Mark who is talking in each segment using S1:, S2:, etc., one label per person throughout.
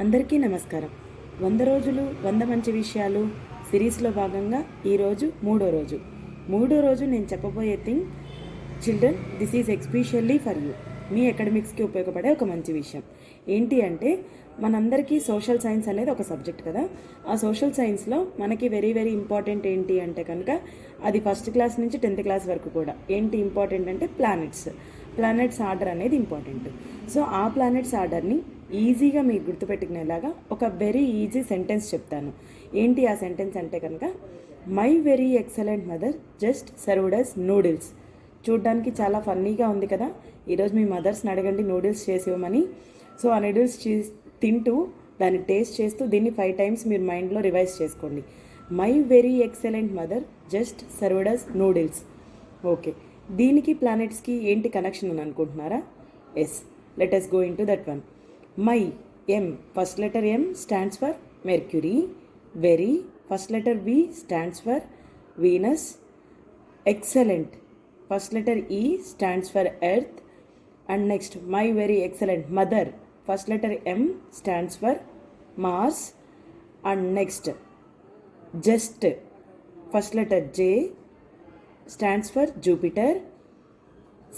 S1: అందరికీ నమస్కారం. 100 రోజులు 100 మంచి విషయాలు సిరీస్లో భాగంగా ఈరోజు మూడో రోజు నేను చెప్పబోయే thing children, this is especially for you. మీ అకాడమిక్స్కి ఉపయోగపడే ఒక మంచి విషయం ఏంటి అంటే, మనందరికీ సోషల్ సైన్స్ అనేది ఒక సబ్జెక్ట్ కదా. ఆ సోషల్ సైన్స్లో మనకి వెరీ వెరీ ఇంపార్టెంట్ ఏంటి అంటే కనుక, అది ఫస్ట్ క్లాస్ నుంచి 10th క్లాస్ వరకు కూడా ఏంటి ఇంపార్టెంట్ అంటే ప్లానెట్స్ ఆర్డర్ అనేది ఇంపార్టెంట్. సో ఆ ప్లానెట్స్ ఆర్డర్ని ఈజీగా మీరు గుర్తుపెట్టుకునేలాగా ఒక వెరీ ఈజీ సెంటెన్స్ చెప్తాను. ఏంటి ఆ సెంటెన్స్ అంటే కనుక, my very excellent mother just served us noodles. చూడ్డానికి చాలా ఫన్నీగా ఉంది కదా. ఈరోజు మీ మదర్స్ని అడగండి నూడిల్స్ చేసి ఇవ్వమని. సో ఆ నూడిల్స్ తింటూ దాన్ని టేస్ట్ చేస్తూ దీన్ని 5 times మీరు మైండ్లో రివైజ్ చేసుకోండి. My very excellent mother just served us noodles. Okay, దీనికి ప్లానెట్స్కి ఏంటి కనెక్షన్ అని అనుకుంటున్నారా? Yes, let us go into that one. My, M, first letter M stands for Mercury. Very, first letter V stands for Venus. Excellent, first letter E stands for Earth. And next, my very excellent mother, first letter M stands for Mars. And next, just, first letter J stands for Jupiter.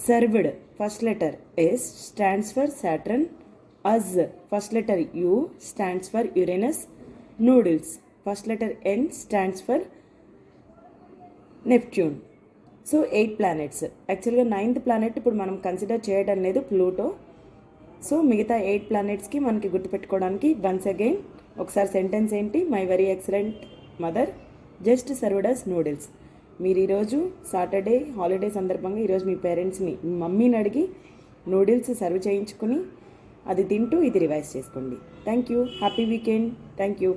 S1: Served, first letter S stands for Saturn. Us, first letter U stands for Uranus. Noodles, first letter N stands for Neptune. So 8 planets. యాక్చువల్గా 9th planet ఇప్పుడు మనం consider చేయడం లేదు, Pluto. So మిగతా 8 planetsకి మనకి గుర్తుపెట్టుకోవడానికి once again ఒకసారి సెంటెన్స్ ఏంటి, my very excellent mother just served us noodles. మీరు ఈరోజు సాటర్డే హాలిడే సందర్భంగా ఈరోజు మీ పేరెంట్స్ని, మీ మమ్మీని అడిగి నూడిల్స్ సర్వ్ చేయించుకుని అది తింటూ ఇది రివైజ్ చేసుకోండి. Thank you. Happy weekend. Thank you.